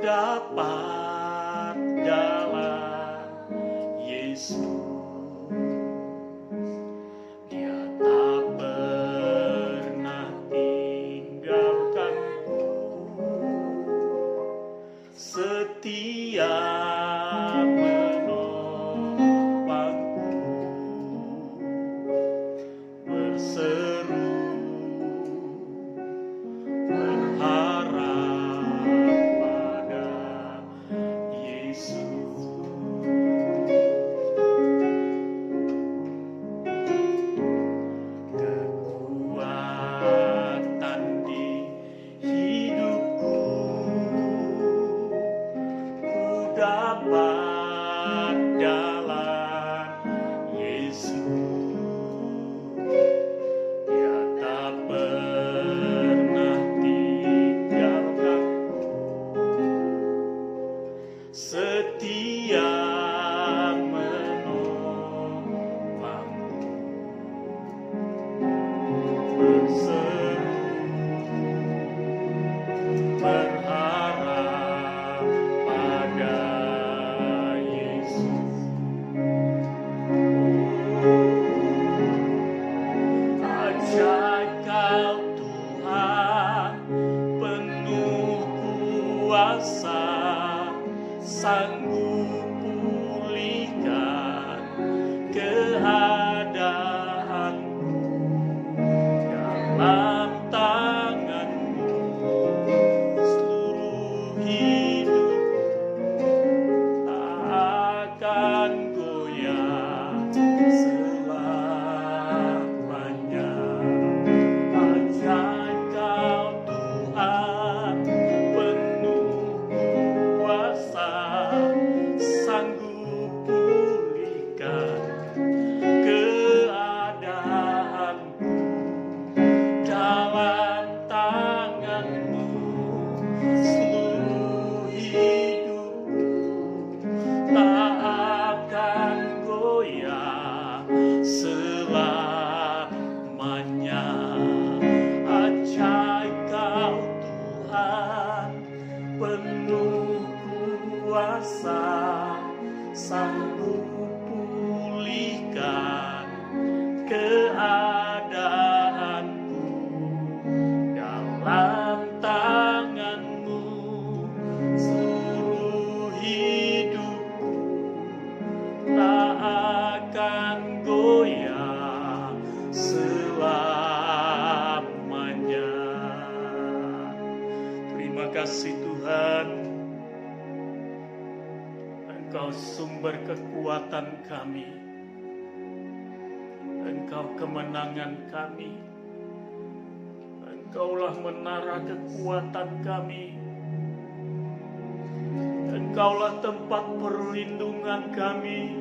dapat dalam Yesus. Dia tak pernah tinggalkanku, setia menopangku, berseru berharap pada Yesus. Kekuatan di hidupku ku dapat dalam Yesus. Dia tak pernah tinggalkanku, setia menopangku, berseru berharap pada Yesus. Ajaib Kau Tuhan, penuh kuasa, sanggup pulihkan keadaanku. Dalam tangan-Mu seluruh hidupku tak akan goyah selamanya. Ajaib Kau Tuhan, penuh kuasa, sanggup pulihkan keadaanku. Dalam tangan-Mu seluruh hidupku tak akan goyah selamanya. Ajaib Kau Tuhan, penuh kuasa, sanggup pulihkan keadaanku. Dalam tangan-Mu seluruh hidupku tak akan goyah selamanya. Terima kasih Tuhan, Engkau sumber kekuatan kami, Engkau kemenangan kami, Engkaulah menara kekuatan kami, Engkaulah tempat perlindungan kami,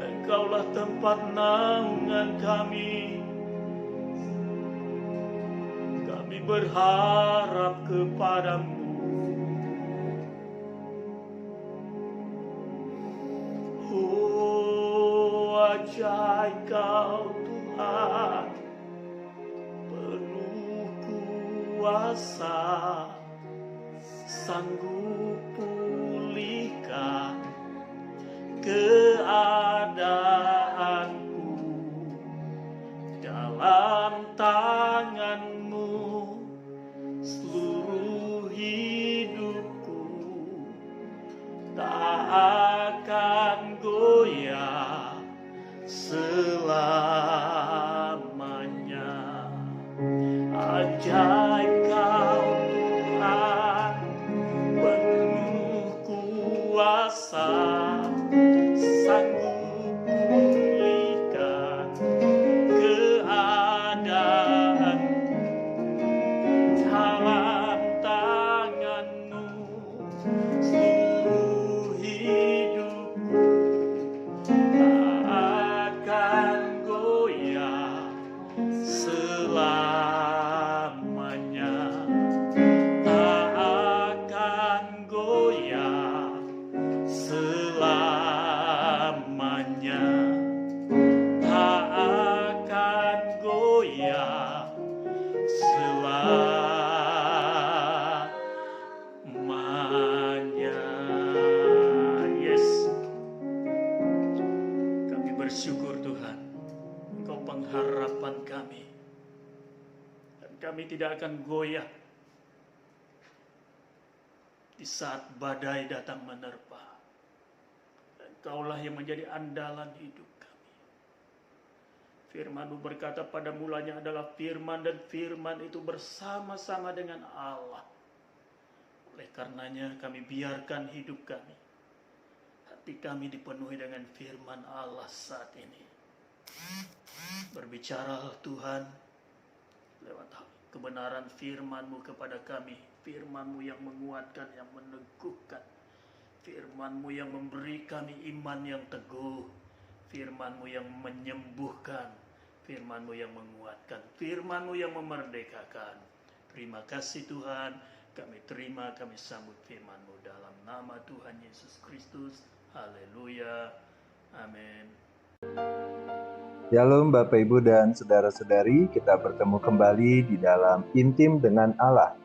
Engkaulah tempat naungan kami. Kami berharap kepada-Mu. Oh, ajaib Kau Tuhan, penuh kuasa, sanggup pulihkan keadaanku. Dalam tangan-Mu seluruh hidupku tak akan goyah selamanya. Ajaib Kau Tuhan, penuh kuasa, tidak akan goyah di saat badai datang menerpa. Engkaulah yang menjadi andalan hidup kami. Firman-Mu berkata pada mulanya adalah firman, dan firman itu bersama-sama dengan Allah. Oleh karenanya kami biarkan hidup kami, hati kami dipenuhi dengan firman Allah saat ini. Berbicaralah Tuhan lewat kebenaran firman-Mu kepada kami. Firman-Mu yang menguatkan, yang meneguhkan. Firman-Mu yang memberi kami iman yang teguh. Firman-Mu yang menyembuhkan. Firman-Mu yang menguatkan. Firman-Mu yang memerdekakan. Terima kasih Tuhan. Kami terima, kami sambut firman-Mu dalam nama Tuhan Yesus Kristus. Haleluya. Amin. Shalom Bapak Ibu dan Saudara-saudari, kita bertemu kembali di dalam Intim dengan Allah,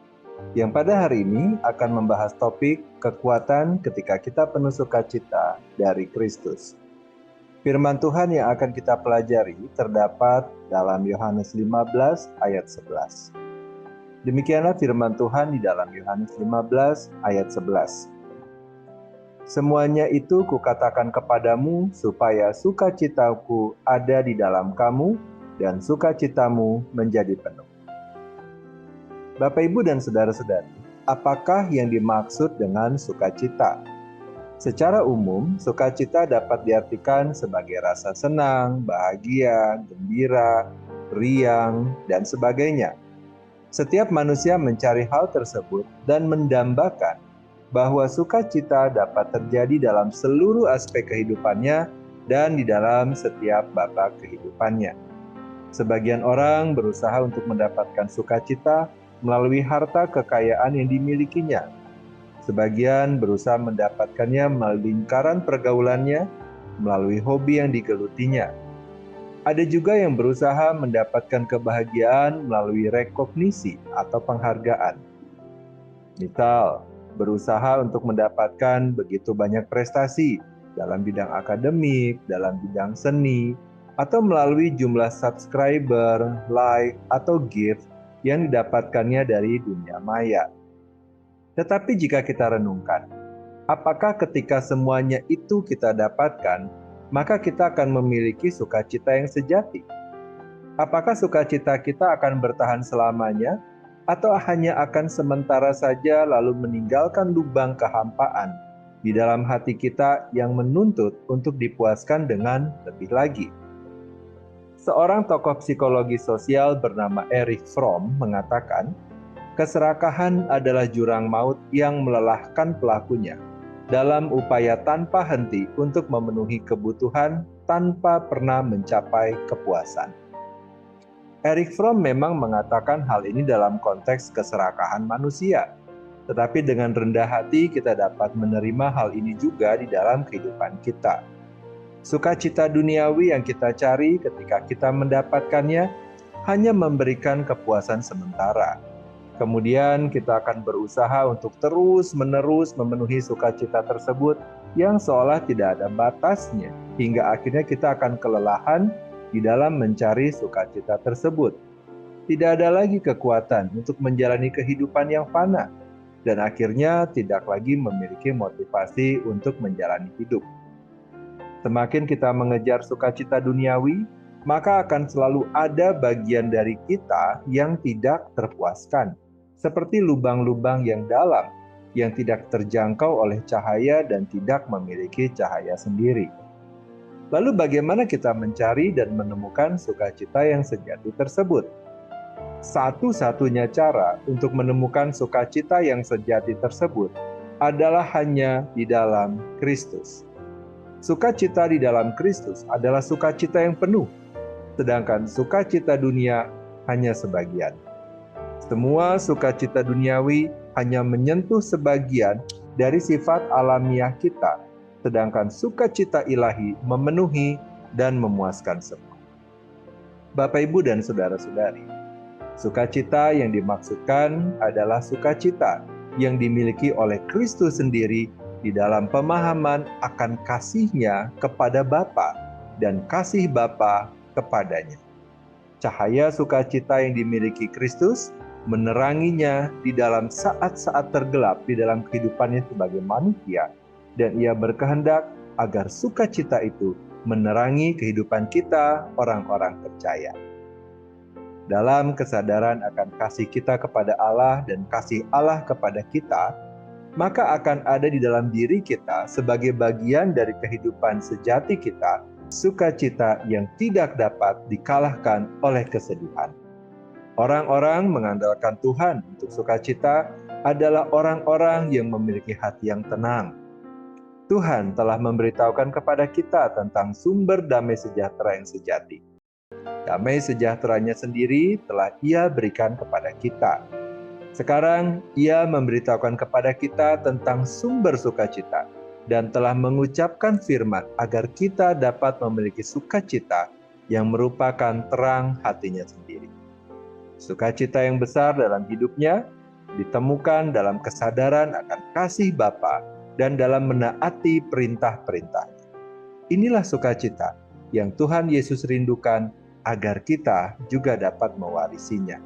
yang pada hari ini akan membahas topik kekuatan ketika kita penuh sukacita dari Kristus. Firman Tuhan yang akan kita pelajari terdapat dalam Yohanes 15 ayat 11. Demikianlah firman Tuhan di dalam Yohanes 15 ayat 11. Semuanya itu kukatakan kepadamu supaya sukacitaku ada di dalam kamu dan sukacitamu menjadi penuh. Bapak, Ibu, dan saudara-saudari, apakah yang dimaksud dengan sukacita? Secara umum, sukacita dapat diartikan sebagai rasa senang, bahagia, gembira, riang, dan sebagainya. Setiap manusia mencari hal tersebut dan mendambakan bahwa sukacita dapat terjadi dalam seluruh aspek kehidupannya dan di dalam setiap babak kehidupannya. Sebagian orang berusaha untuk mendapatkan sukacita melalui harta kekayaan yang dimilikinya. Sebagian berusaha mendapatkannya melalui lingkaran pergaulannya, melalui hobi yang digelutinya. Ada juga yang berusaha mendapatkan kebahagiaan melalui rekognisi atau penghargaan. Misal, berusaha untuk mendapatkan begitu banyak prestasi dalam bidang akademik, dalam bidang seni, atau melalui jumlah subscriber, like, atau gift yang didapatkannya dari dunia maya. Tetapi jika kita renungkan, apakah ketika semuanya itu kita dapatkan, maka kita akan memiliki sukacita yang sejati? Apakah sukacita kita akan bertahan selamanya, atau hanya akan sementara saja lalu meninggalkan lubang kehampaan di dalam hati kita yang menuntut untuk dipuaskan dengan lebih lagi? Seorang tokoh psikologi sosial bernama Erich Fromm mengatakan, keserakahan adalah jurang maut yang melelahkan pelakunya dalam upaya tanpa henti untuk memenuhi kebutuhan tanpa pernah mencapai kepuasan. Erich Fromm memang mengatakan hal ini dalam konteks keserakahan manusia, tetapi dengan rendah hati kita dapat menerima hal ini juga di dalam kehidupan kita. Sukacita duniawi yang kita cari ketika kita mendapatkannya hanya memberikan kepuasan sementara. Kemudian kita akan berusaha untuk terus-menerus memenuhi sukacita tersebut yang seolah tidak ada batasnya, hingga akhirnya kita akan kelelahan di dalam mencari sukacita tersebut. Tidak ada lagi kekuatan untuk menjalani kehidupan yang fana, dan akhirnya tidak lagi memiliki motivasi untuk menjalani hidup. Semakin kita mengejar sukacita duniawi, maka akan selalu ada bagian dari kita yang tidak terpuaskan. Seperti lubang-lubang yang dalam, yang tidak terjangkau oleh cahaya dan tidak memiliki cahaya sendiri. Lalu bagaimana kita mencari dan menemukan sukacita yang sejati tersebut? Satu-satunya cara untuk menemukan sukacita yang sejati tersebut adalah hanya di dalam Kristus. Sukacita di dalam Kristus adalah sukacita yang penuh, sedangkan sukacita dunia hanya sebagian. Semua sukacita duniawi hanya menyentuh sebagian dari sifat alamiah kita, sedangkan sukacita ilahi memenuhi dan memuaskan semua. Bapak, Ibu, dan saudara-saudari, sukacita yang dimaksudkan adalah sukacita yang dimiliki oleh Kristus sendiri di dalam pemahaman akan kasih-Nya kepada Bapa dan kasih Bapa kepadanya. Cahaya sukacita yang dimiliki Kristus meneranginya di dalam saat-saat tergelap di dalam kehidupannya sebagai manusia, dan Ia berkehendak agar sukacita itu menerangi kehidupan kita, orang-orang percaya. Dalam kesadaran akan kasih kita kepada Allah dan kasih Allah kepada kita, maka akan ada di dalam diri kita sebagai bagian dari kehidupan sejati kita, sukacita yang tidak dapat dikalahkan oleh kesedihan. Orang-orang mengandalkan Tuhan untuk sukacita adalah orang-orang yang memiliki hati yang tenang. Tuhan telah memberitahukan kepada kita tentang sumber damai sejahtera yang sejati. Damai sejahteranya sendiri telah Ia berikan kepada kita. Sekarang Ia memberitahukan kepada kita tentang sumber sukacita dan telah mengucapkan firman agar kita dapat memiliki sukacita yang merupakan terang hatinya sendiri. Sukacita yang besar dalam hidupnya ditemukan dalam kesadaran akan kasih Bapa dan dalam menaati perintah-perintahnya. Inilah sukacita yang Tuhan Yesus rindukan agar kita juga dapat mewarisinya.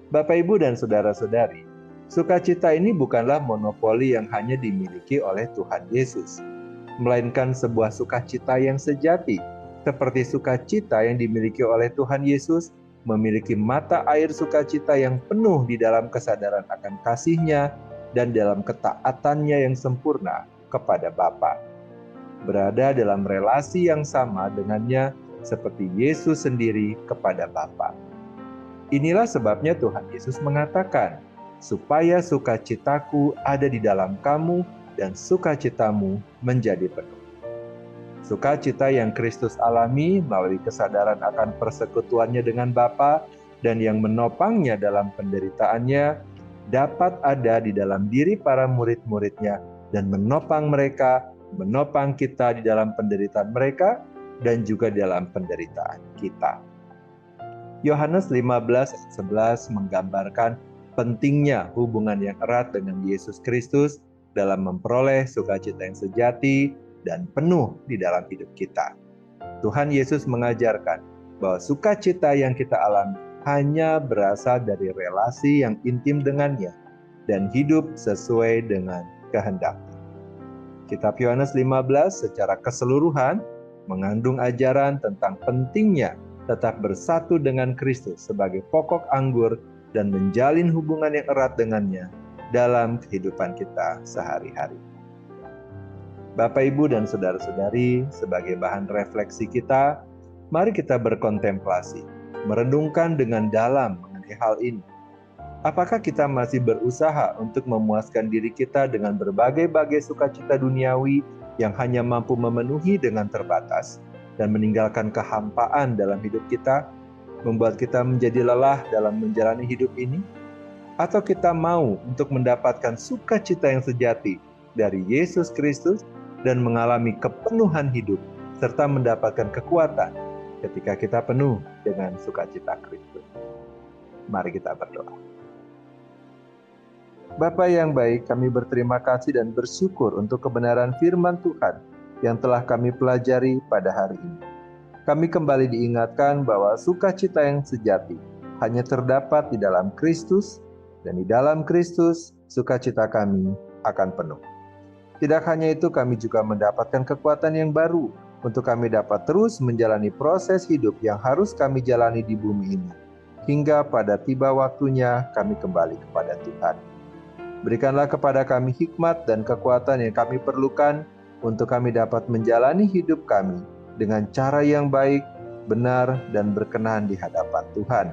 Bapak, Ibu, dan saudara-saudari, sukacita ini bukanlah monopoli yang hanya dimiliki oleh Tuhan Yesus, melainkan sebuah sukacita yang sejati, seperti sukacita yang dimiliki oleh Tuhan Yesus, memiliki mata air sukacita yang penuh di dalam kesadaran akan kasih-Nya dan dalam ketaatannya yang sempurna kepada Bapa. Berada dalam relasi yang sama dengannya seperti Yesus sendiri kepada Bapa. Inilah sebabnya Tuhan Yesus mengatakan, supaya sukacitaku ada di dalam kamu dan sukacitamu menjadi penuh. Sukacita yang Kristus alami melalui kesadaran akan persekutuannya dengan Bapa dan yang menopangnya dalam penderitaannya dapat ada di dalam diri para murid-muridnya dan menopang mereka, menopang kita di dalam penderitaan mereka dan juga dalam penderitaan kita. Yohanes 15:11 menggambarkan pentingnya hubungan yang erat dengan Yesus Kristus dalam memperoleh sukacita yang sejati dan penuh di dalam hidup kita. Tuhan Yesus mengajarkan bahwa sukacita yang kita alami hanya berasal dari relasi yang intim dengannya dan hidup sesuai dengan kehendaknya. Kitab Yohanes 15 secara keseluruhan mengandung ajaran tentang pentingnya tetap bersatu dengan Kristus sebagai pokok anggur dan menjalin hubungan yang erat dengannya dalam kehidupan kita sehari-hari. Bapak, Ibu, dan saudara-saudari, sebagai bahan refleksi kita, mari kita berkontemplasi, merenungkan dengan dalam mengenai hal ini. Apakah kita masih berusaha untuk memuaskan diri kita dengan berbagai-bagai sukacita duniawi yang hanya mampu memenuhi dengan terbatas dan meninggalkan kehampaan dalam hidup kita, membuat kita menjadi lelah dalam menjalani hidup ini? Atau kita mau untuk mendapatkan sukacita yang sejati dari Yesus Kristus dan mengalami kepenuhan hidup serta mendapatkan kekuatan ketika kita penuh dengan sukacita Kristus? Mari kita berdoa. Bapa yang baik, kami berterima kasih dan bersyukur untuk kebenaran firman Tuhan yang telah kami pelajari pada hari ini. Kami kembali diingatkan bahwa sukacita yang sejati hanya terdapat di dalam Kristus, dan di dalam Kristus sukacita kami akan penuh. Tidak hanya itu, kami juga mendapatkan kekuatan yang baru untuk kami dapat terus menjalani proses hidup yang harus kami jalani di bumi ini, hingga pada tiba waktunya kami kembali kepada Tuhan. Berikanlah kepada kami hikmat dan kekuatan yang kami perlukan untuk kami dapat menjalani hidup kami dengan cara yang baik, benar, dan berkenan di hadapan Tuhan.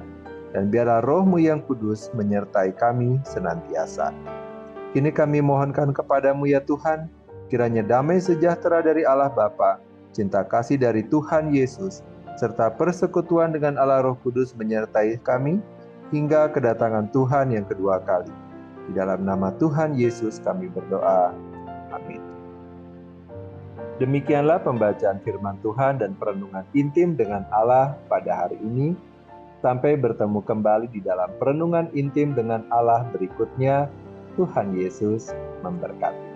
Dan biarlah Roh-Mu yang kudus menyertai kami senantiasa. Kini kami mohonkan kepadamu ya Tuhan, kiranya damai sejahtera dari Allah Bapa, cinta kasih dari Tuhan Yesus, serta persekutuan dengan Allah Roh Kudus menyertai kami hingga kedatangan Tuhan yang kedua kali. Di dalam nama Tuhan Yesus kami berdoa. Amin. Demikianlah pembacaan firman Tuhan dan perenungan intim dengan Allah pada hari ini. Sampai bertemu kembali di dalam perenungan intim dengan Allah berikutnya. Tuhan Yesus memberkati.